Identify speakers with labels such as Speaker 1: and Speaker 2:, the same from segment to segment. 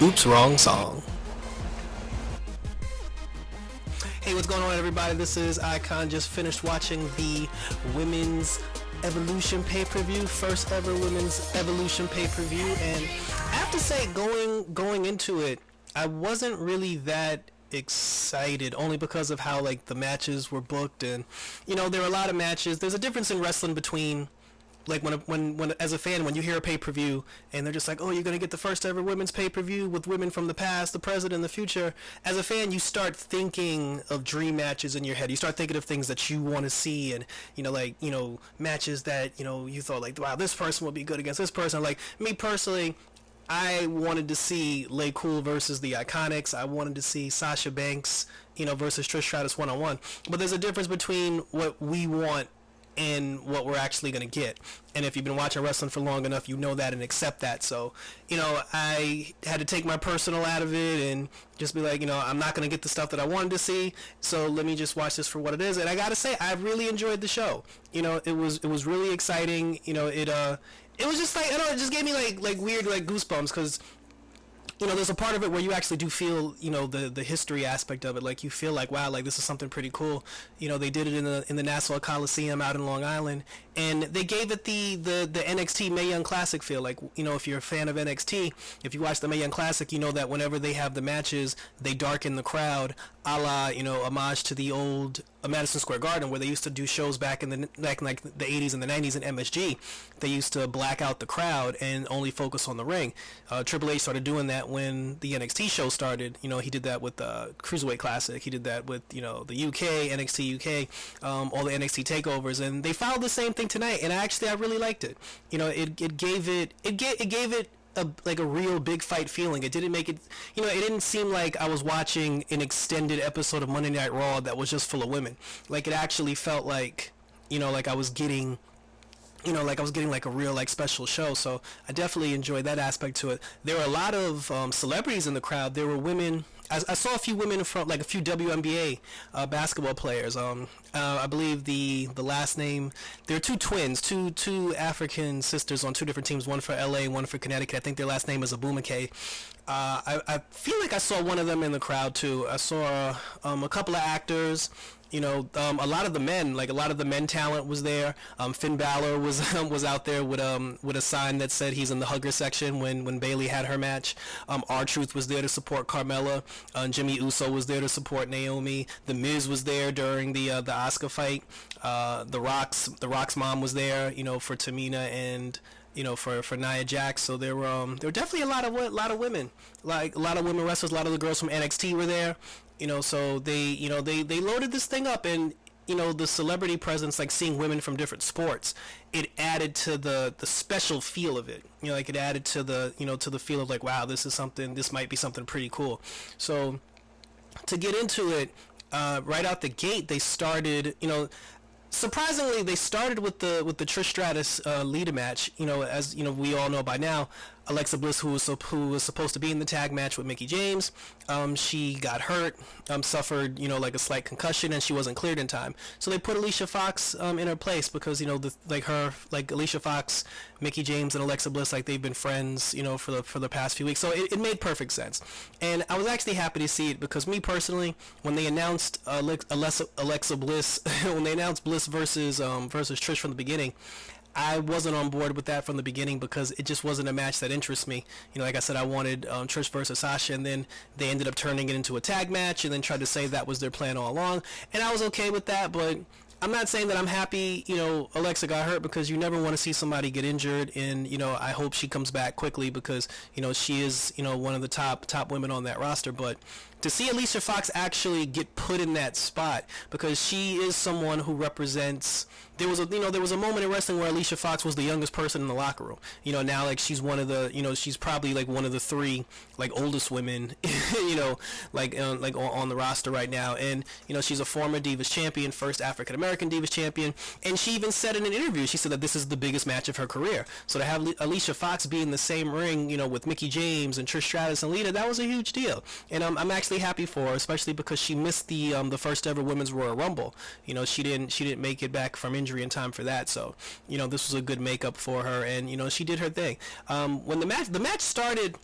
Speaker 1: Oops, wrong song. Hey, what's going on, everybody? This is Icon. Just finished watching the Women's Evolution pay-per-view, first ever Women's Evolution pay-per-view, and I have to say, going into it, I wasn't really that excited, only because of how the matches were booked, and there are a lot of matches. There's a difference in wrestling between when as a fan, when you hear a pay-per-view and they're just like, oh, you're going to get the first ever women's pay-per-view with women from the past, the present, and the future. As a fan, you start thinking of dream matches in your head. You start thinking of things that you want to see, and matches that you thought wow, this person will be good against this person. Like me personally, I wanted to see Lay Cool versus the Iconics. I wanted to see Sasha Banks versus Trish Stratus one-on-one. But there's a difference between what we want and what we're actually going to get. And if you've been watching wrestling for long enough, you know that and accept that. So, I had to take my personal out of it and just be like, I'm not going to get the stuff that I wanted to see, so let me just watch this for what it is. And I got to say, I really enjoyed the show. It was really exciting. It was just I don't know, it just gave me like weird goosebumps, because there's a part of it where you actually do feel, the history aspect of it. Like, you feel like, wow, this is something pretty cool. They did it in the Nassau Coliseum out in Long Island, and they gave it the NXT Mae Young Classic feel. Like, if you're a fan of NXT, if you watch the Mae Young Classic, you know that whenever they have the matches, they darken the crowd, a la, homage to the old Madison Square Garden, where they used to do shows back in the 80s and the 90s in MSG. They used to black out the crowd and only focus on the ring. Triple H started doing that when the NXT show started. He did that with the Cruiserweight Classic. He did that with the UK, NXT UK, all the NXT takeovers, and they followed the same thing tonight. And I really liked it. It gave it a real big fight feeling. It didn't make it, it didn't seem like I was watching an extended episode of Monday Night Raw that was just full of women. Like, it actually felt like, like I was getting a real special show. So I definitely enjoyed that aspect to it. There were a lot of celebrities in the crowd. There were women. I saw a few women from a few WNBA basketball players. I believe the last name. There are two twins, two African sisters on two different teams. One for LA, one for Connecticut. I think their last name is Abumake. I feel like I saw one of them in the crowd too. I saw a couple of actors. A lot of the men, a lot of the men talent was there. Finn Balor was out there with a sign that said he's in the hugger section when Bayley had her match. R-Truth was there to support Carmella. Jimmy Uso was there to support Naomi. The Miz was there during the Asuka fight. The Rock's mom was there, for Tamina and for Nia Jax. So there were definitely a lot of women, a lot of women wrestlers. A lot of the girls from NXT were there. So they loaded this thing up, and the celebrity presence, seeing women from different sports, it added to the special feel of it. It added to the feel of wow, this might be something pretty cool. So to get into it, right out the gate, they started, surprisingly, they started with the Trish Stratus Lita match. As we all know by now, Alexa Bliss, who was supposed to be in the tag match with Mickie James, she got hurt, suffered a slight concussion, and she wasn't cleared in time. So they put Alicia Fox in her place, because Alicia Fox, Mickie James, and Alexa Bliss, they've been friends for the past few weeks. So it made perfect sense, and I was actually happy to see it, because me personally, when they announced Alexa Bliss, when they announced Bliss versus Trish from the beginning, I wasn't on board with that from the beginning, because it just wasn't a match that interests me. Like I said, I wanted Trish versus Sasha, and then they ended up turning it into a tag match and then tried to say that was their plan all along. And I was okay with that, but I'm not saying that I'm happy, Alexa got hurt, because you never want to see somebody get injured, and, I hope she comes back quickly, because, she is, one of the top women on that roster. But to see Alicia Fox actually get put in that spot, because she is someone who represents, there was a moment in wrestling where Alicia Fox was the youngest person in the locker room. Now she's one of the, she's probably one of the three oldest women, on the roster right now. And she's a former Divas champion, first African American Divas champion, and she even said in an interview, she said that this is the biggest match of her career. So to have Alicia Fox be in the same ring, with Mickie James and Trish Stratus and Lita, that was a huge deal. And I'm actually happy for her, especially because she missed the first ever Women's Royal Rumble. She didn't make it back from injury in time for that. So this was a good makeup for her, and she did her thing. When the match started,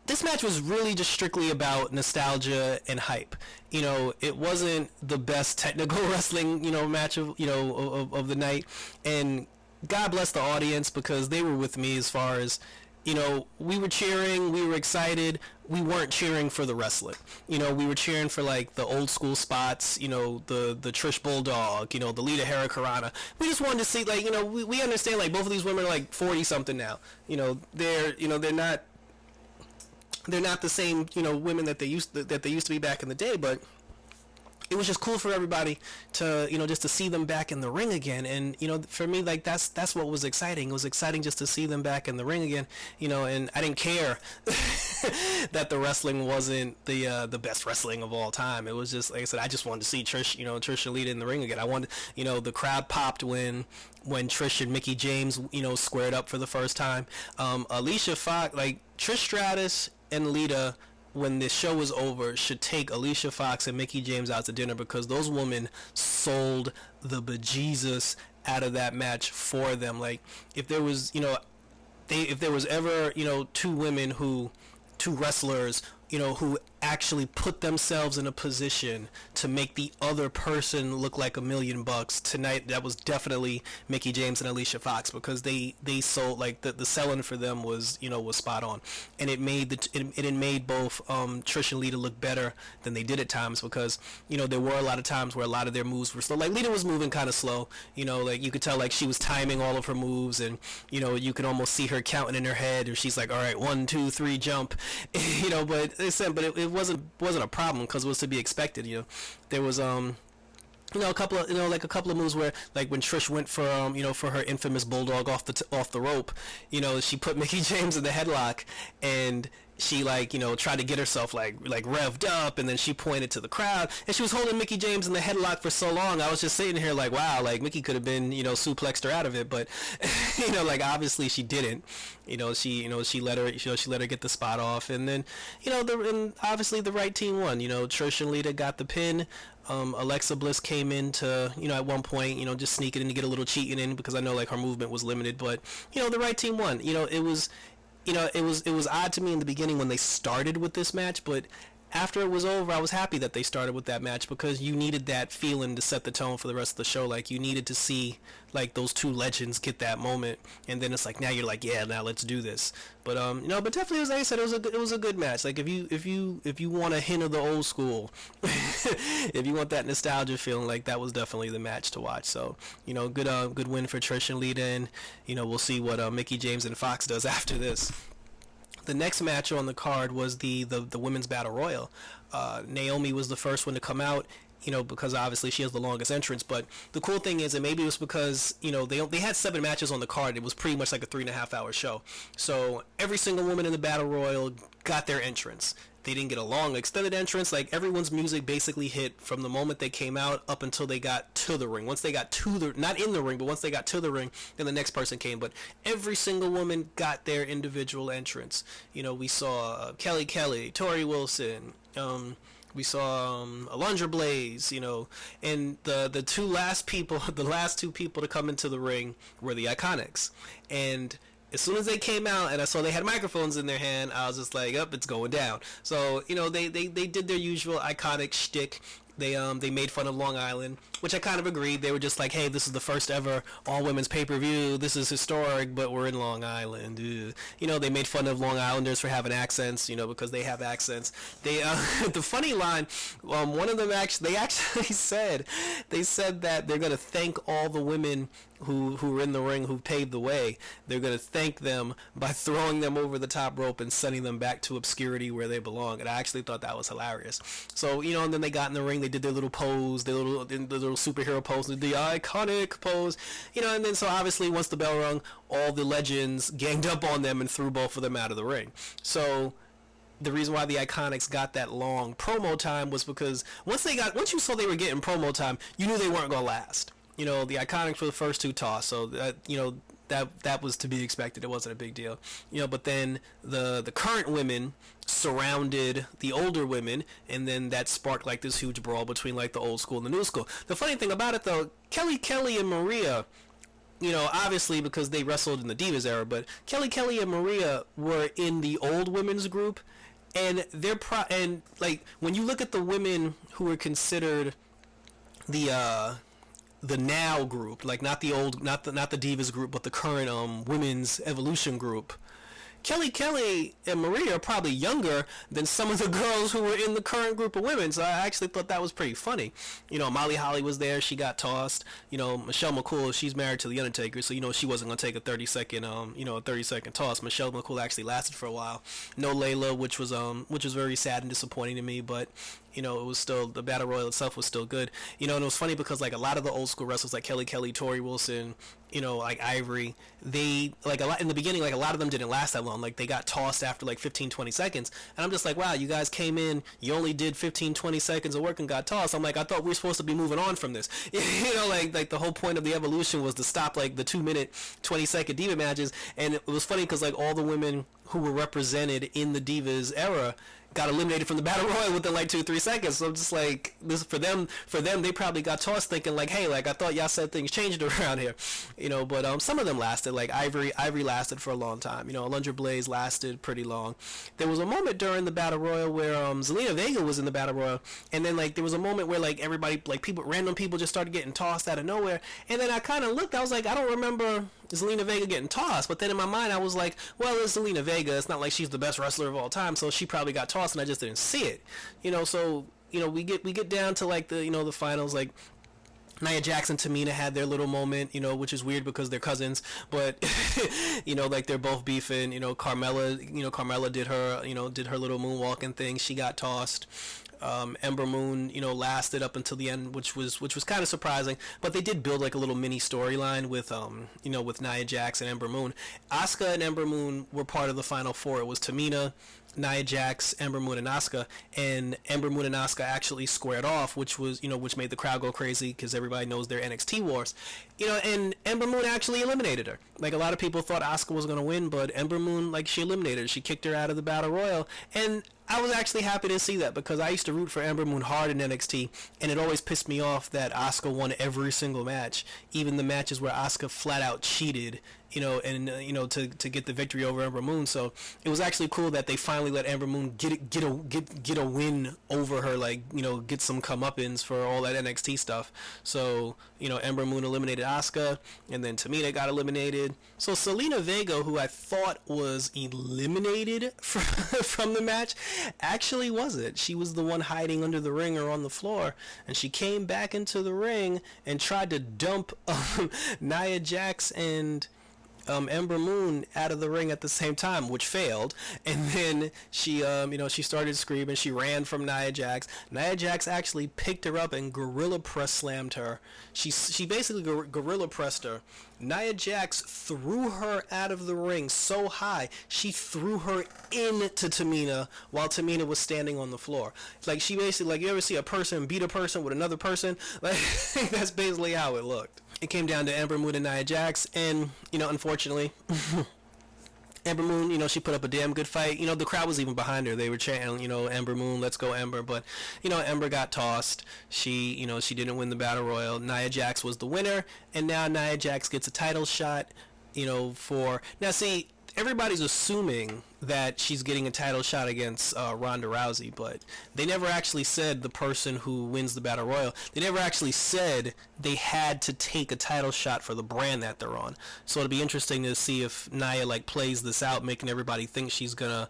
Speaker 1: this match was really just strictly about nostalgia and hype. You know, it wasn't the best technical wrestling, you know, match of, you know, of the night. And God bless the audience, because they were with me as far as, you know, we were cheering, we were excited. We weren't cheering for the wrestling. You know, we were cheering for like the old school spots, you know, the Trish Bulldog, you know, the Lita Hurricanrana. We just wanted to see, like, you know, we understand like both of these women are like 40 something now. You know, they're not the same, you know, women that they used to be back in the day, but it was just cool for everybody to, you know, just to see them back in the ring again. And, you know, for me, like, that's what was exciting. It was exciting just to see them back in the ring again, you know, and I didn't care that the wrestling wasn't the best wrestling of all time. It was just, like I said, I just wanted to see Trish, you know, Trish and Lita in the ring again. I wanted, you know, the crowd popped when Trish and Mickie James, you know, squared up for the first time. Alicia Fox, like, Trish Stratus and Lita, when this show was over, should take Alicia Fox and Mickie James out to dinner, because those women sold the bejesus out of that match for them. Like, if there was, you know, if there was ever, you know, two wrestlers, you know, who actually put themselves in a position to make the other person look like $1,000,000 tonight, that was definitely Mickie James and Alicia Fox, because they sold, like, the selling for them was, you know, was spot on, and it made it made both Trish and Lita look better than they did at times, because, you know, there were a lot of times where a lot of their moves were slow. Like, Lita was moving kind of slow, you know, like you could tell like she was timing all of her moves, and, you know, you could almost see her counting in her head, or she's like, all right, 1, 2, 3, jump, you know, but it wasn't a problem, because it was to be expected. You know, there was you know, a couple of moves where, like, when Trish went for you know, for her infamous bulldog off the rope, you know, she put Mickie James in the headlock, and she, like, you know, tried to get herself like revved up, and then she pointed to the crowd, and she was holding Mickie James in the headlock for so long. I was just sitting here like, wow, like, Mickie could have been, you know, suplexed her out of it, but you know, like, obviously she didn't. You know, she let her get the spot off, and then, you know, and obviously the right team won. You know, Trish and Lita got the pin. Alexa Bliss came in to, you know, at one point, you know, just sneak it in to get a little cheating in, because I know, like, her movement was limited, but, you know, the right team won. You know, it was odd to me in the beginning when they started with this match, but after it was over, I was happy that they started with that match, because you needed that feeling to set the tone for the rest of the show. Like, you needed to see, like, those two legends get that moment, and then it's like, now you're like, yeah, now let's do this. But you know, but definitely, as I said, it was a good match. Like, if you want a hint of the old school, if you want that nostalgia feeling, like, that was definitely the match to watch. So, you know, good win for Trish and Lita, and, you know, we'll see what Mickie James and Fox does after this. The next match on the card was the women's battle royal. Naomi was the first one to come out, you know, because obviously she has the longest entrance. But the cool thing is, and maybe it was because, you know, they had 7 matches on the card. It was pretty much like a 3.5 hour show. So every single woman in the battle royal got their entrance. They didn't get a long extended entrance. Like, everyone's music basically hit from the moment they came out up until they got to the ring. Once they got to the, not in the ring, but once they got to the ring, then the next person came. But every single woman got their individual entrance. You know, we saw Kelly Kelly, Tori Wilson, we saw Alundra Blaze, you know, and the last two people to come into the ring were the Iconics. And as soon as they came out and I saw they had microphones in their hand, I was just like, it's going down. So, you know, they did their usual iconic shtick. They made fun of Long Island, which I kind of agreed. They were just like, hey, this is the first ever all-women's pay-per-view. This is historic, but we're in Long Island. You know, they made fun of Long Islanders for having accents, you know, because they have accents. They the funny line, one of them they actually said that they're going to thank all the women who were in the ring, who paved the way. They're going to thank them by throwing them over the top rope and sending them back to obscurity where they belong. And I actually thought that was hilarious. So, you know, and then they got in the ring, they did their little pose, their little superhero pose, the iconic pose, you know, and then so obviously once the bell rung, all the legends ganged up on them and threw both of them out of the ring. So the reason why the Iconics got that long promo time was because once you saw they were getting promo time, you knew they weren't going to last. You know, the Iconics were the first two toss, so that, you know, that was to be expected. It wasn't a big deal, you know. But then the current women surrounded the older women, and then that sparked like this huge brawl between like the old school and the new school. The funny thing about it, though, Kelly Kelly and Maria, obviously because they wrestled in the Divas era, but Kelly and Maria were in the old women's group, and and like when you look at the women who were considered the now group, like not the old, not the Divas group, but the current women's Evolution group. Kelly and Maria are probably younger than some of the girls who were in the current group of women, so I actually thought that was pretty funny. Molly Holly was there, she got tossed. Michelle McCool, she's married to The Undertaker, so she wasn't going to take a 30-second, a 30-second toss. Michelle McCool actually lasted for a while. No Layla, which was very sad and disappointing to me, but it was still, the Battle Royal itself was still good. And it was funny because, like, a lot of the old school wrestlers, like Kelly, Tori Wilson, like Ivory, they, like, a lot in the beginning, like, a lot of them didn't last that long. Like, they got tossed after, like, 15-20 seconds. And I'm just like, wow, you guys came in, you only did 15-20 seconds of work and got tossed. I'm like, I thought we were supposed to be moving on from this. Like the whole point of the Evolution was to stop, like, the 2-minute, 20-second Diva matches. And it was funny because, like, all the women who were represented in the Divas era got eliminated from the Battle Royal within like 2-3 seconds. So I'm just like, this for them they probably got tossed thinking like, hey, like I thought y'all said things changed around here, but some of them lasted. Like Ivory lasted for a long time. Alundra Blaze lasted pretty long. There was a moment during the Battle Royal where Zelina Vega was in the Battle Royal, and then like there was a moment where like everybody, like random people just started getting tossed out of nowhere, and then I kind of looked, I was like, I don't remember Zelina Vega getting tossed, but then in my mind I was like, well, it's Zelina Vega, it's not like she's the best wrestler of all time, so she probably got tossed and I just didn't see it. So we get down to like the the finals. Like Nia Jax and Tamina had their little moment, which is weird because they're cousins, but like they're both beefing. Carmella did her little moonwalking thing, she got tossed. Ember Moon, lasted up until the end, which was kind of surprising. But they did build like a little mini storyline with, with Nia Jax and Ember Moon. Asuka and Ember Moon were part of the Final Four. It was Tamina, Nia Jax, Ember Moon, and Asuka, and Ember Moon and Asuka actually squared off, which was, which made the crowd go crazy because everybody knows their NXT wars, and Ember Moon actually eliminated her. Like a lot of people thought Asuka was gonna win, but Ember Moon, like, she eliminated her. She kicked her out of the Battle Royal, and I was actually happy to see that because I used to root for Ember Moon hard in NXT, and it always pissed me off that Asuka won every single match, even the matches where Asuka flat out cheated, to get the victory over Ember Moon. So it was actually cool that they finally let Ember Moon get a win over her, like, get some comeuppance for all that NXT stuff. So Ember Moon eliminated Asuka, and then Tamina got eliminated. So Zelina Vega, who I thought was eliminated from the match, actually wasn't. She was the one hiding under the ring or on the floor, and she came back into the ring and tried to dump Nia Jax and Ember Moon out of the ring at the same time, which failed. And then she, she started screaming. She ran from Nia Jax. Nia Jax actually picked her up and gorilla press slammed her. She basically gorilla pressed her. Nia Jax threw her out of the ring so high, she threw her into Tamina while Tamina was standing on the floor. Like, she basically, like, you ever see a person beat a person with another person? Like, that's basically how it looked. It came down to Ember Moon and Nia Jax, and, unfortunately, Ember Moon, she put up a damn good fight. The crowd was even behind her. They were chanting, Ember Moon, let's go Ember. But, Ember got tossed. She, she didn't win the Battle Royal. Nia Jax was the winner, and now Nia Jax gets a title shot, for... Now, see, everybody's assuming that she's getting a title shot against Ronda Rousey, but they never actually said the person who wins the Battle Royal. They never actually said they had to take a title shot for the brand that they're on. So it'll be interesting to see if Nia, like, plays this out, making everybody think she's gonna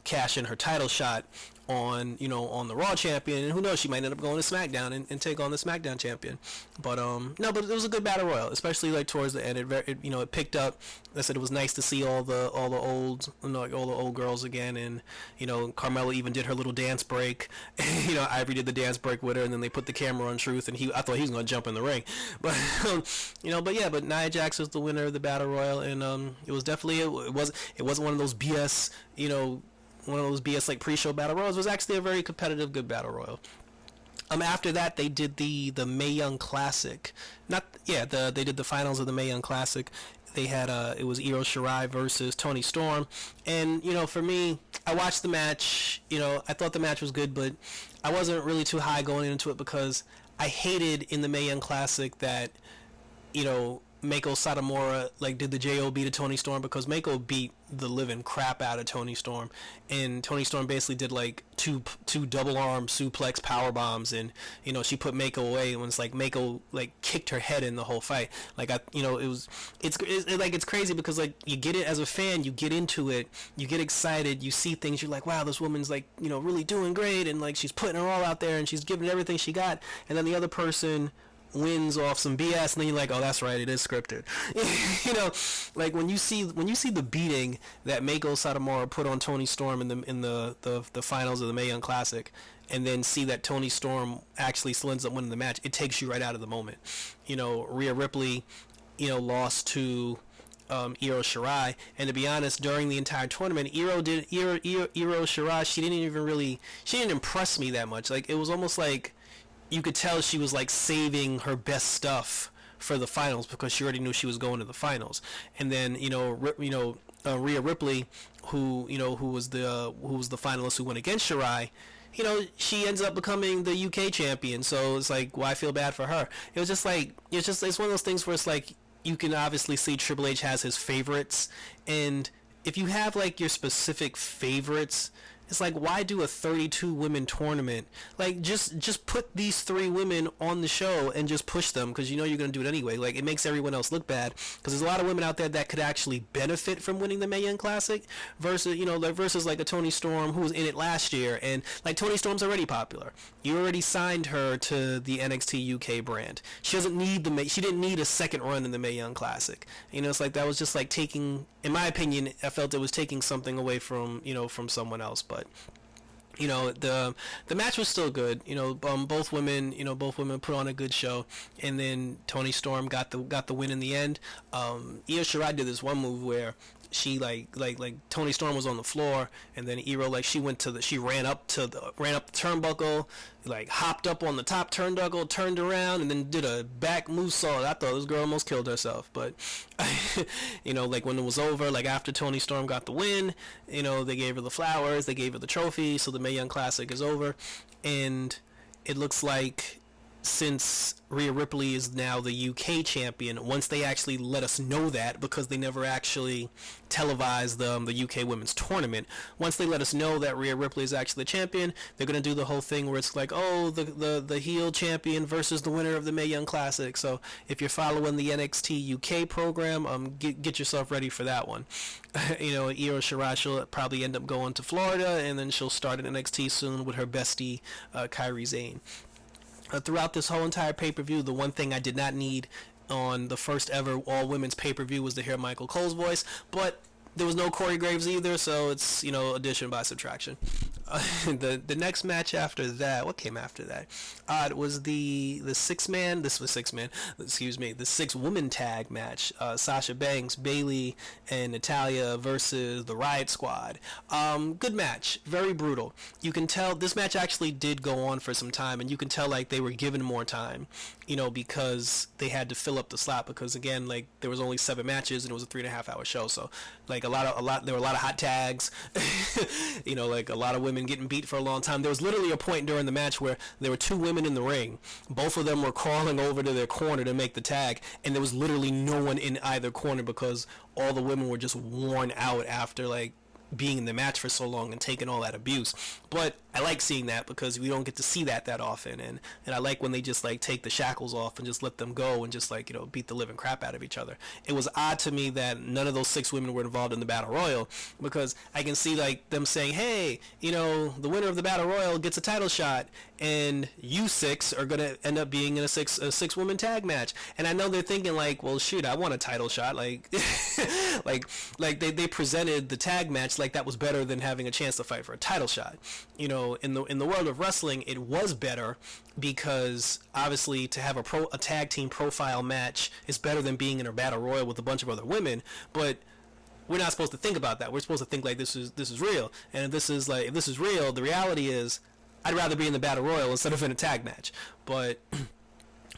Speaker 1: cash in her title shot on on the Raw champion, and who knows, she might end up going to SmackDown and take on the SmackDown champion. But no, but it was a good Battle Royal, especially like towards the end. It picked up. I said it was nice to see all the old girls again, and Carmella even did her little dance break. Ivory did the dance break with her, and then they put the camera on Truth, and I thought he was gonna jump in the ring, but but Nia Jax was the winner of the Battle Royal, and it was definitely it wasn't one of those BS like pre-show Battle Royals. It was actually a very competitive, good Battle Royal. After that, they did the Mae Young Classic. They did the finals of the Mae Young Classic. They had it was Io Shirai versus Toni Storm, and for me, I watched the match. I thought the match was good, but I wasn't really too high going into it because I hated in the Mae Young Classic that Mako Satomura like did the JOB to Toni Storm, because Mako beat the living crap out of Toni Storm, and Toni Storm basically did like two double arm suplex power bombs, and she put Mako away, and it's like Mako like kicked her head in the whole fight. Like it's crazy, because like you get it as a fan, you get into it, you get excited, you see things, you're like, wow, this woman's like really doing great, and like she's putting her all out there, and she's giving everything she got, and then the other person wins off some BS, and then you're like, oh, that's right, it is scripted. Like when you see the beating that Mako Satomura put on Toni Storm in the finals of the Mae Young Classic, and then see that Toni Storm actually still ends up winning the match, it takes you right out of the moment. Rhea Ripley, lost to Io Shirai, and to be honest, during the entire tournament, Io Shirai, she didn't impress me that much. Like, it was almost like you could tell she was like saving her best stuff for the finals, because she already knew she was going to the finals. And then Rhea Ripley, who was the finalist who went against Shirai, she ends up becoming the UK champion. So it's like, well, I feel bad for her. It was just like, it's one of those things where it's like, you can obviously see Triple H has his favorites, and if you have like your specific favorites, it's like, why do a 32 women tournament? Like, just put these 3 women on the show and just push them, because you're going to do it anyway. Like, it makes everyone else look bad, because there's a lot of women out there that could actually benefit from winning the Mae Young Classic, versus versus like a Toni Storm, who was in it last year, and like Toni Storm's already popular. You already signed her to the NXT UK brand. She doesn't need she didn't need a second run in the Mae Young Classic. It's like, that was just like taking, in my opinion, I felt it was taking something away from from someone else. But the match was still good. Both women put on a good show, and then Toni Storm got the win in the end. Io Shirai did this one move where she like Toni Storm was on the floor, and then Io, like, she ran up the turnbuckle, like hopped up on the top turnbuckle, turned around, and then did a back moonsault. I thought this girl almost killed herself, but like when it was over, like after Toni Storm got the win, they gave her the flowers, they gave her the trophy, so the Mae Young Classic is over, and it looks like, since Rhea Ripley is now the UK champion, once they actually let us know that, because they never actually televised the UK women's tournament, once they let us know that Rhea Ripley is actually the champion, they're going to do the whole thing where it's like, oh, the heel champion versus the winner of the Mae Young Classic. So if you're following the NXT UK program, get yourself ready for that one. Io Shirai, she'll probably end up going to Florida, and then she'll start at NXT soon with her bestie, Kairi Sane. Throughout this whole entire pay-per-view, the one thing I did not need on the first ever all-women's pay-per-view was to hear Michael Cole's voice, but there was no Corey Graves either, so it's, addition by subtraction. The next match after that, what came after that? It was the six-woman tag match. Sasha Banks, Bayley, and Natalya versus the Riot Squad. Good match, very brutal. You can tell this match actually did go on for some time, and you can tell like they were given more time, because they had to fill up the slot, because again, like, there was only 7 matches and it was a 3.5 hour show, so like there were a lot of hot tags, like a lot of women getting beat for a long time. There was literally a point during the match where there were 2 women in the ring. Both of them were crawling over to their corner to make the tag, and there was literally no one in either corner, because all the women were just worn out after like being in the match for so long and taking all that abuse. But I like seeing that, because we don't get to see that often, and I like when they just like take the shackles off and just let them go and just like beat the living crap out of each other. It was odd to me that none of those 6 women were involved in the Battle Royal, because I can see like them saying, hey, the winner of the Battle Royal gets a title shot, and you 6 are gonna end up being in a six woman tag match. And I know they're thinking like, well, shoot, I want a title shot, like like they presented the tag match like that was better than having a chance to fight for a title shot. In the world of wrestling, it was better, because obviously to have a tag team profile match is better than being in a battle royal with a bunch of other women. But we're not supposed to think about that. We're supposed to think like this is real. And if this is real, the reality is I'd rather be in the battle royal instead of in a tag match. But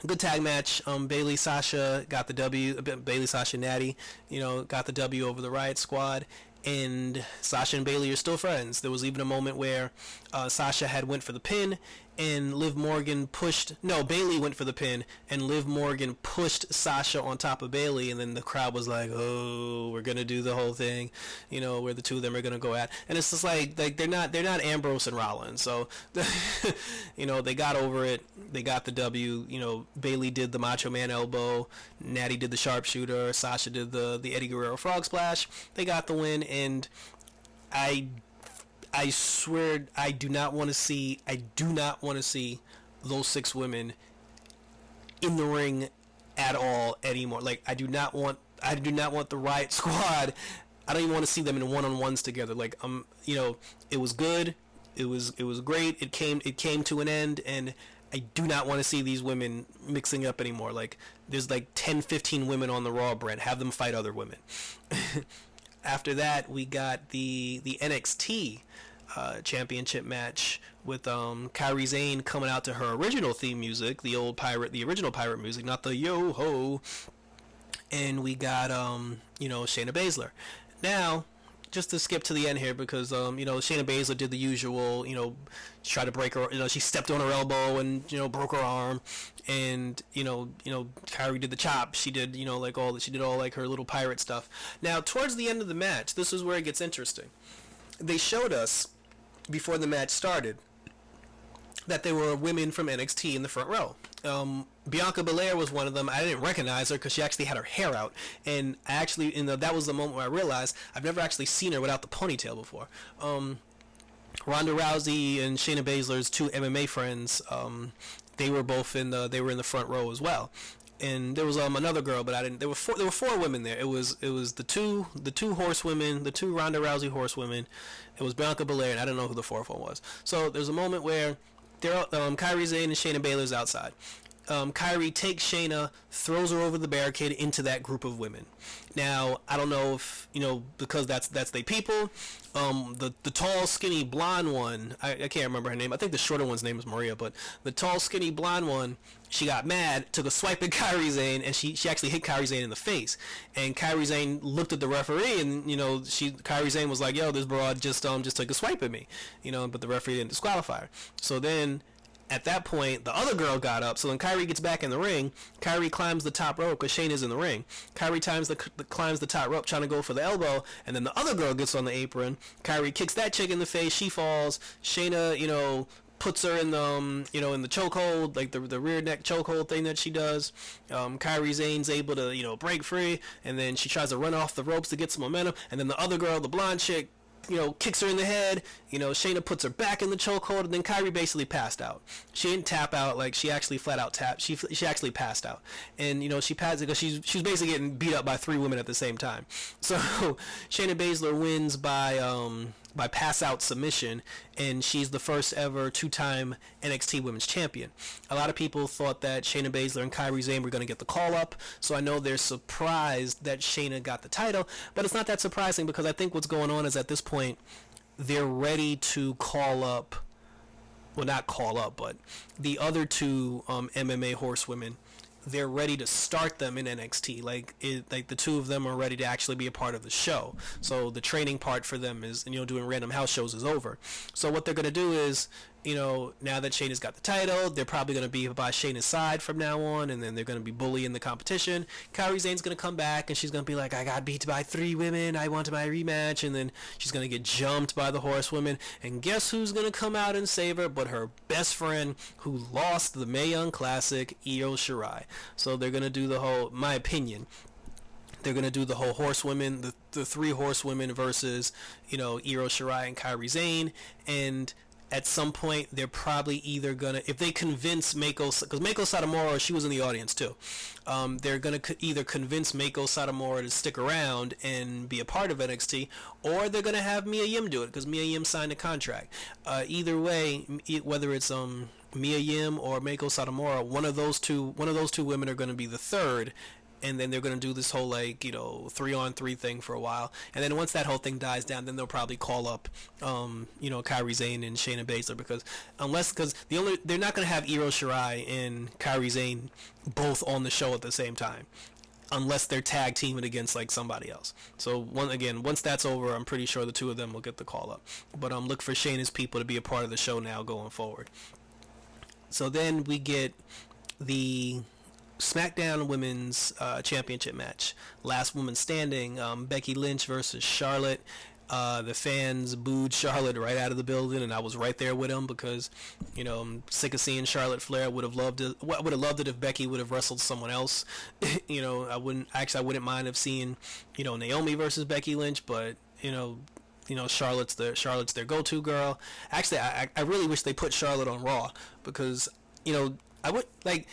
Speaker 1: good tag match. Bayley Sasha got the W. Bayley Sasha Natty, got the W over the Riot Squad. And Sasha and Bayley are still friends. There was even a moment where Sasha had went for the pin, and Liv Morgan Bayley went for the pin, and Liv Morgan pushed Sasha on top of Bayley, and then the crowd was like, oh, we're gonna do the whole thing, where the two of them are gonna go at, and it's just like they're not Ambrose and Rollins, so they got over it, they got the W. Bayley did the Macho Man elbow, Natty did the sharpshooter, Sasha did the Eddie Guerrero frog splash, they got the win, and I swear I do not want to see those 6 women in the ring at all anymore. Like I do not want the Riot Squad. I don't even want to see them in one-on-ones together. Like it was good. It was great. It came to an end, and I do not want to see these women mixing up anymore. Like there's like 10, 15 women on the Raw brand. Have them fight other women. After that, we got the NXT championship match with Kairi Sane coming out to her original theme music, the original pirate music, not the yo ho. And we got Shayna Baszler. Now, just to skip to the end here, because Shayna Baszler did the usual, she tried to break her, she stepped on her elbow and broke her arm, and Kyrie did the chop. She did she did all like her little pirate stuff. Now towards the end of the match, this is where it gets interesting. They showed us before the match started that there were women from NXT in the front row. Bianca Belair was one of them. I didn't recognize her because she actually had her hair out, and I actually, that was the moment where I realized I've never actually seen her without the ponytail before. Ronda Rousey and Shayna Baszler's 2 MMA friends, they were both in the front row as well. And there was another girl, but I didn't. There were 4 women there. It was the two horsewomen, the 2 Ronda Rousey horsewomen. It was Bianca Belair, and I don't know who the 4th one was. So there's a moment where Kairi Sane and Shayna Baszler's outside. Kairi takes Shayna, throws her over the barricade into that group of women. Now, I don't know if, because that's they people. The tall, skinny, blonde one, I can't remember her name. I think the shorter one's name is Maria, but the tall, skinny, blonde one, she got mad, took a swipe at Kairi Sane, and she actually hit Kairi Sane in the face. And Kairi Sane looked at the referee, and Kairi Sane was like, "Yo, this broad just took a swipe at me," but the referee didn't disqualify her. So then, at that point, the other girl got up. So then Kairi gets back in the ring. Kairi climbs the top rope because Shayna's in the ring. Kairi climbs the top rope trying to go for the elbow, and then the other girl gets on the apron. Kairi kicks that chick in the face. She falls. Shayna, puts her in the, in the chokehold, like the rear neck chokehold thing that she does. Kairi Sane's able to, break free, and then she tries to run off the ropes to get some momentum, and then the other girl, the blonde chick, kicks her in the head. Shayna puts her back in the chokehold, and then Kairi basically passed out. She didn't tap out, like she actually flat out tapped. She actually passed out, and she passed it because she was basically getting beat up by 3 women at the same time. So Shayna Baszler wins by pass out submission, and she's the first ever 2-time NXT Women's Champion. A lot of people thought that Shayna Baszler and Kairi Sane were going to get the call up, so I know they're surprised that Shayna got the title, but it's not that surprising because I think what's going on is at this point they're ready to call up, well, not call up, but the other 2 MMA horsewomen. They're ready to start them in NXT. Like the 2 of them are ready to actually be a part of the show. So the training part for them is, doing random house shows is over. So what they're gonna do is, now that Shayna's got the title, they're probably gonna be by Shayna's side from now on, and then they're gonna be bullying the competition. Kairi Sane's gonna come back, and she's gonna be like, "I got beat by 3 women. I want my rematch," and then she's gonna get jumped by the horsewomen. And guess who's gonna come out and save her? But her best friend, who lost the Mae Young Classic, Io Shirai. So they're gonna do the whole, my opinion, they're gonna do the whole horsewomen, the 3 horsewomen versus, Io Shirai and Kairi Sane, and at some point they're probably either gonna, if they convince Meiko, because Meiko Satomura, she was in the audience too, they're gonna either convince Meiko Satomura to stick around and be a part of NXT, or they're gonna have Mia Yim do it because Mia Yim signed a contract. Either way, whether it's Mia Yim or Meiko Satomura, one of those two women are gonna be the third. And then they're going to do this whole 3-on-3 thing for a while, and then once that whole thing dies down, then they'll probably call up Kairi Sane and Shayna Baszler, because they're not going to have Io Shirai and Kairi Sane both on the show at the same time unless they're tag teaming against somebody else. So once that's over, I'm pretty sure the 2 of them will get the call up, but look for Shayna's people to be a part of the show now going forward. So then we get the SmackDown Women's Championship match. Last woman standing, Becky Lynch versus Charlotte. The fans booed Charlotte right out of the building, and I was right there with them because, I'm sick of seeing Charlotte Flair. Would have loved it. Would have loved it if Becky would have wrestled someone else. I wouldn't mind of seeing, Naomi versus Becky Lynch, but Charlotte's their go-to girl. Actually, I really wish they put Charlotte on Raw because, I would like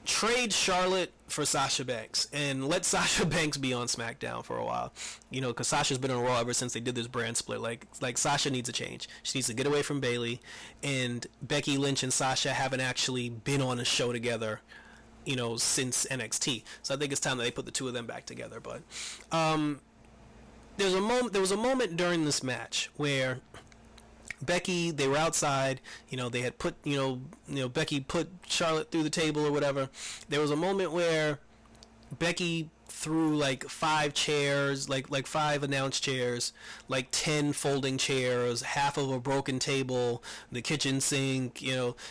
Speaker 1: trade Charlotte for Sasha Banks and let Sasha Banks be on SmackDown for a while, because Sasha's been on Raw ever since they did this brand split. Like Sasha needs a change. She needs to get away from Bayley, and Becky Lynch and Sasha haven't actually been on a show together, since NXT. So I think it's time that they put the two of them back together. But there was a moment during this match where Becky, they were outside, they had put, Becky put Charlotte through the table or whatever. There was a moment where Becky threw like 5 chairs, like 5 announce chairs, like 10 folding chairs, half of a broken table, the kitchen sink,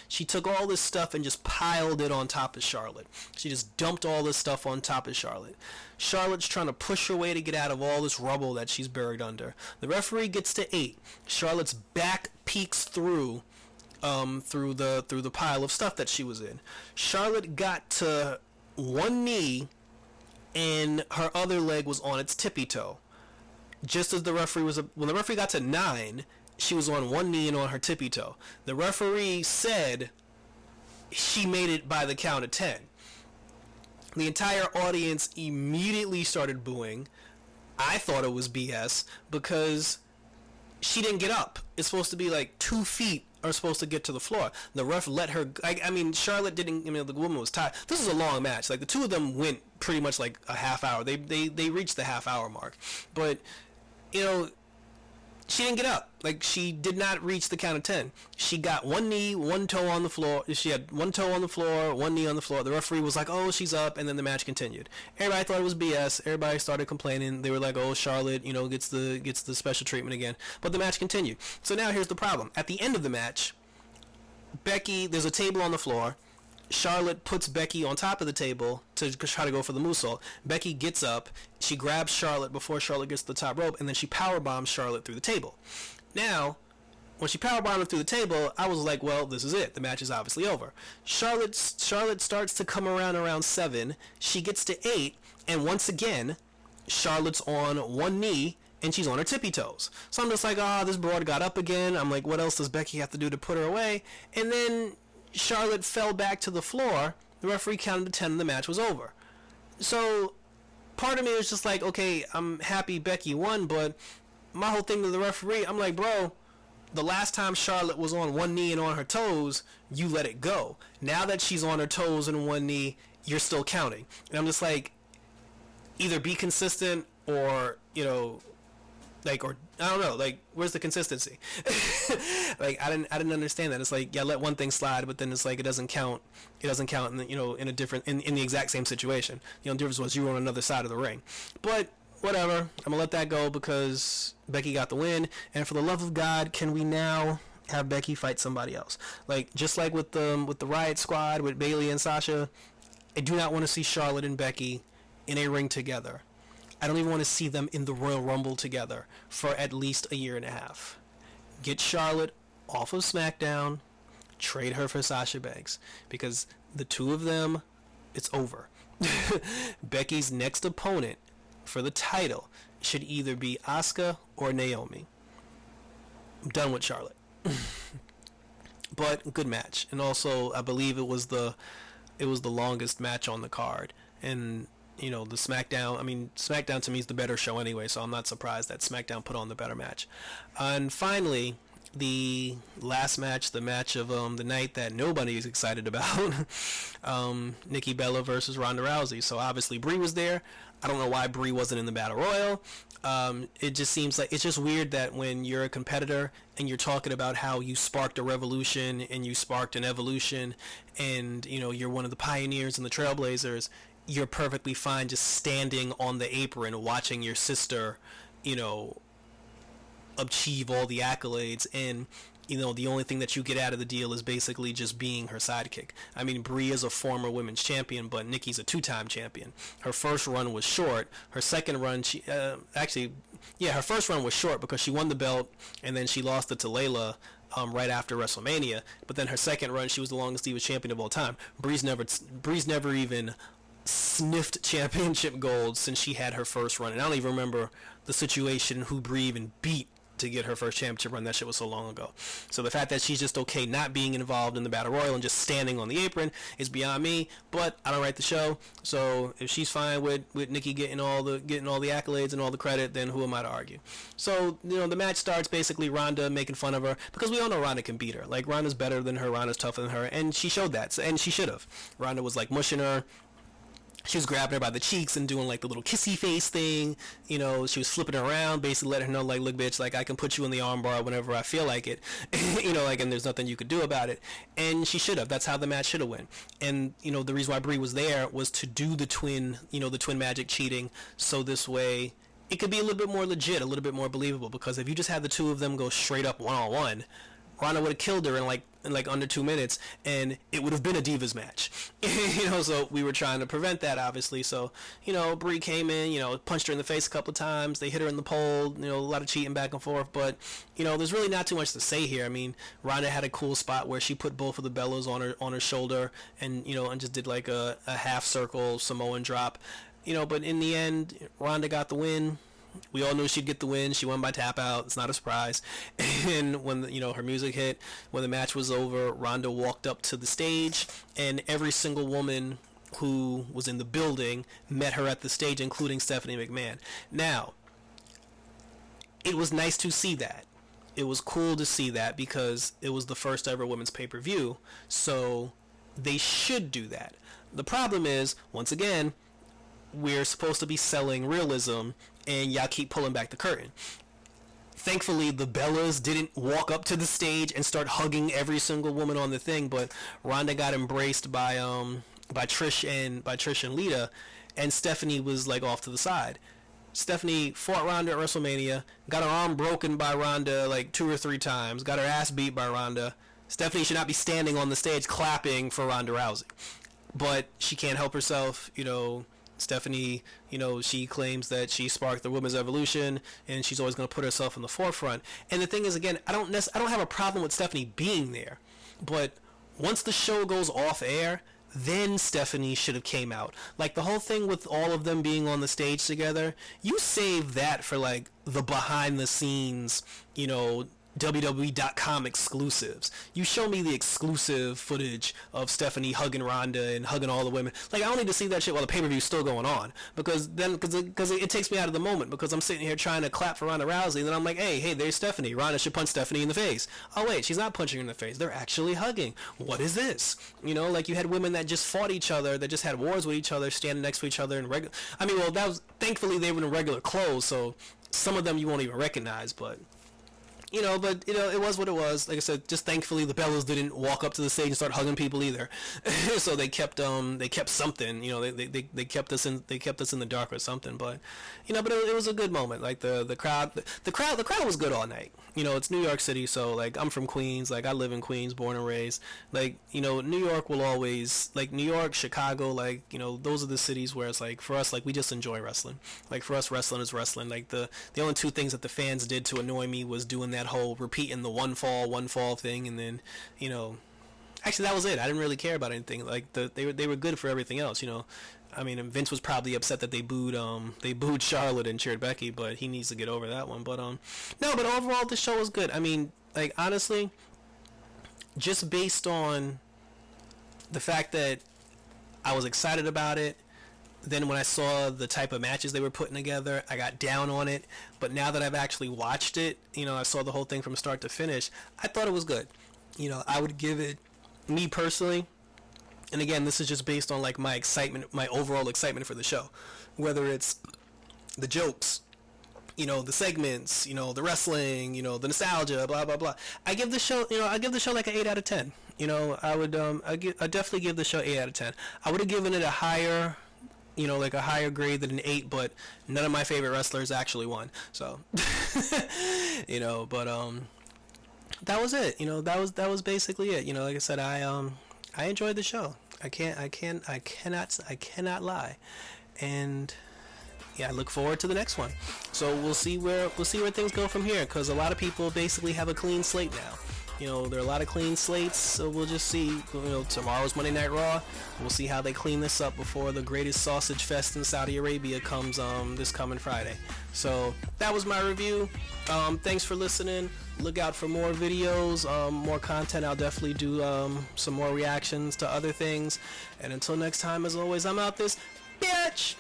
Speaker 1: she took all this stuff and just piled it on top of Charlotte. She just dumped all this stuff on top of Charlotte. Charlotte's trying to push her way to get out of all this rubble that she's buried under. The referee gets to 8. Charlotte's back peeks through the pile of stuff that she was in. Charlotte got to one knee and her other leg was on its tippy toe. Just as the referee when the referee got to 9, she was on one knee and on her tippy toe. The referee said she made it by the count of 10. The entire audience immediately started booing. I thought it was BS because she didn't get up. It's supposed to be like 2 feet are supposed to get to the floor. The ref let her. Charlotte didn't. The woman was tired. This is a long match. Like the two of them went pretty much like a half hour. They reached the half hour mark, but she didn't get up. Like she did not reach the count of 10. She got one knee, one toe on the floor. She had one toe on the floor, one knee on the floor. The referee was like, "Oh, she's up," and then the match continued. Everybody thought it was BS. Everybody started complaining. They were like, "Oh, Charlotte, gets the special treatment again." But the match continued. So now here's the problem. At the end of the match, there's a table on the floor. Charlotte puts Becky on top of the table to try to go for the moonsault. Becky gets up. She grabs Charlotte before Charlotte gets to the top rope, and then she powerbombs Charlotte through the table. Now, when she powerbombed her through the table, I was like, well, this is it. The match is obviously over. Charlotte starts to come around 7. She gets to 8, and once again, Charlotte's on one knee, and she's on her tippy toes. So I'm just like, this broad got up again. I'm like, what else does Becky have to do to put her away? And then Charlotte fell back to the floor. The referee counted to 10 and the match was over. So part of me was just like, okay, I'm happy Becky won, but my whole thing to the referee, I'm like, bro, the last time Charlotte was on one knee and on her toes, you let it go. Now that she's on her toes and one knee, you're still counting. And I'm just like, either be consistent or, or I don't know, where's the consistency? I didn't understand that. It's like, yeah, let one thing slide, but then it's like it doesn't count in the, in a different in the exact same situation. The difference was you were on another side of the ring. But whatever, I'm gonna let that go because Becky got the win. And for the love of God, can we now have Becky fight somebody else? Just like with the Riot Squad with Bayley and Sasha, I do not want to see Charlotte and Becky in a ring together. I don't even want to see them in the Royal Rumble together for at least a year and a half. Get Charlotte off of SmackDown, trade her for Sasha Banks, because the two of them, it's over. Becky's next opponent for the title should either be Asuka or Naomi. I'm done with Charlotte. But good match, and also I believe it was the longest match on the card, and the SmackDown to me is the better show anyway, so I'm not surprised that SmackDown put on the better match. And finally, the last match, the match of the night that nobody is excited about, Nikki Bella versus Ronda Rousey. So obviously Brie was there. I don't know why Brie wasn't in the Battle Royal. It just seems like it's just weird that when you're a competitor and you're talking about how you sparked a revolution and you sparked an evolution and you're one of the pioneers and the trailblazers, you're perfectly fine just standing on the apron watching your sister, achieve all the accolades. And the only thing that you get out of the deal is basically just being her sidekick. I mean, Brie is a former women's champion, but Nikki's a two-time champion. Her first run was short. Her second run, her first run was short because she won the belt and then she lost it to Layla right after WrestleMania. But then her second run, she was the longest Divas champion of all time. Brie's never even sniffed championship gold since she had her first run, and I don't even remember the situation who Brie even beat to get her first championship run. That shit was so long ago. So the fact that she's just okay not being involved in the battle royal and just standing on the apron is beyond me. But I don't write the show, so if she's fine with Nikki getting all the accolades and all the credit, then who am I to argue? So the match starts basically Ronda making fun of her because we all know Ronda can beat her. Like, Ronda's better than her, Ronda's tougher than her, and she showed that, and she should have. Ronda was like mushing her. She was grabbing her by the cheeks and doing like the little kissy face thing. She was flipping her around, basically letting her know, like, look, bitch, like, I can put you in the armbar whenever I feel like it. And there's nothing you could do about it. And she should have. That's how the match should have went. And, the reason why Brie was there was to do the twin magic cheating, so this way it could be a little bit more legit, a little bit more believable. Because if you just had the two of them go straight up one-on-one, Ronda would have killed her in like under 2 minutes, and it would have been a Divas match. So we were trying to prevent that, obviously. So, Brie came in, punched her in the face a couple of times. They hit her in the pole, a lot of cheating back and forth. But, there's really not too much to say here. I mean, Ronda had a cool spot where she put both of the bellows on her shoulder and, and just did like a half circle Samoan drop. But in the end, Ronda got the win. We all knew she'd get the win. She won by tap out. It's not a surprise. And when her music hit, when the match was over, Ronda walked up to the stage, and every single woman who was in the building met her at the stage, including Stephanie McMahon. Now, it was nice to see that. It was cool to see that because it was the first ever women's pay-per-view, so they should do that. The problem is, once again, we're supposed to be selling realism, and y'all keep pulling back the curtain. Thankfully, the Bellas didn't walk up to the stage and start hugging every single woman on the thing, but Ronda got embraced by Trish and Lita, and Stephanie was like off to the side. Stephanie fought Ronda at WrestleMania, got her arm broken by Ronda like 2 or 3 times, got her ass beat by Ronda. Stephanie should not be standing on the stage clapping for Ronda Rousey, but she can't help herself, Stephanie, she claims that she sparked the women's evolution, and she's always going to put herself in the forefront. And the thing is, again, I don't have a problem with Stephanie being there, but once the show goes off air, then Stephanie should have came out. Like, the whole thing with all of them being on the stage together, you save that for like the behind the scenes, WWE.com exclusives. You show me the exclusive footage of Stephanie hugging Ronda and hugging all the women. Like, I don't need to see that shit while the pay-per-view's still going on, because it takes me out of the moment, because I'm sitting here trying to clap for Ronda Rousey, and then I'm like, hey, there's Stephanie. Ronda should punch Stephanie in the face. Oh wait, she's not punching her in the face. They're actually hugging. What is this? Like, you had women that just fought each other, that just had wars with each other, standing next to each other in regular. That was, thankfully they were in regular clothes, so some of them you won't even recognize, but. It was what it was. Like I said, just thankfully the Bellas didn't walk up to the stage and start hugging people either. So they kept something. They kept us in the dark or something. But but it was a good moment. Like the crowd was good all night. It's New York City, so like I'm from Queens. Like, I live in Queens, born and raised. Like, New York will always, like, New York, Chicago, like, those are the cities where it's like, for us, like, we just enjoy wrestling. Like, for us, wrestling is wrestling. Like, the only 2 things that the fans did to annoy me was doing that whole repeating the one fall thing, and then actually that was it. I didn't really care about anything. Like, they were good for everything else. Vince was probably upset that they booed Charlotte and cheered Becky, but he needs to get over that one. But but overall the show was good. Like, honestly, just based on the fact that I was excited about it. Then when I saw the type of matches they were putting together, I got down on it. But now that I've actually watched it, I saw the whole thing from start to finish, I thought it was good. I would give it, me personally, and again, this is just based on like my excitement, my overall excitement for the show. Whether it's the jokes, the segments, the wrestling, the nostalgia, blah, blah, blah. I give the show like an 8 out of 10. I definitely give the show 8 out of 10. I would have given it a higher... like a higher grade than an 8, but none of my favorite wrestlers actually won. So, but that was it. You know, that was basically it. You know, like I said, I enjoyed the show. I cannot lie, and yeah, I look forward to the next one. So we'll see where things go from here, because a lot of people basically have a clean slate now. You know, there are a lot of clean slates, so we'll just see. You know, tomorrow's Monday Night Raw. We'll see how they clean this up before the greatest sausage fest in Saudi Arabia comes this coming Friday. So that was my review. Thanks for listening. Look out for more videos, more content. I'll definitely do some more reactions to other things. And until next time, as always, I'm out this bitch.